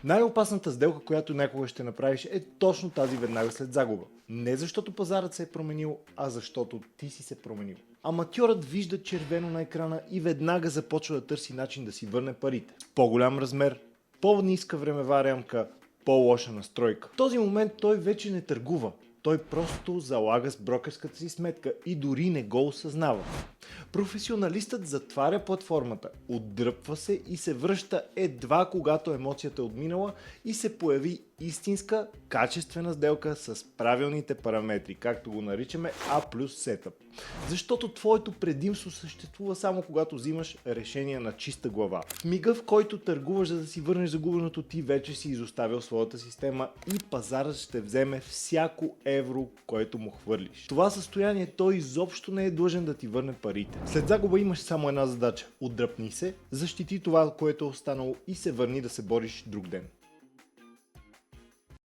Най-опасната сделка, която някога ще направиш, е точно тази веднага след загуба. Не защото пазарът се е променил, а защото ти си се променил. Аматьорът вижда червено на екрана и веднага започва да търси начин да си върне парите. С по-голям размер, по-ниска времева рамка, по-лоша настройка. В този момент той вече не търгува. Той просто залага с брокерската си сметка и дори не го осъзнава. Професионалистът затваря платформата, отдръпва се и се връща едва когато емоцията е отминала и се появи истинска, качествена сделка с правилните параметри, както го наричаме A+ Setup. Защото твоето предимство съществува само когато взимаш решение на чиста глава. В мига, в който търгуваш, за да си върнеш загубеното, ти вече си изоставил своята система и пазарът ще вземе всяко евро, което му хвърлиш. В това състояние той изобщо не е длъжен да ти върне парите. След загуба имаш само една задача – отдръпни се, защити това, което е останало и се върни да се бориш друг ден.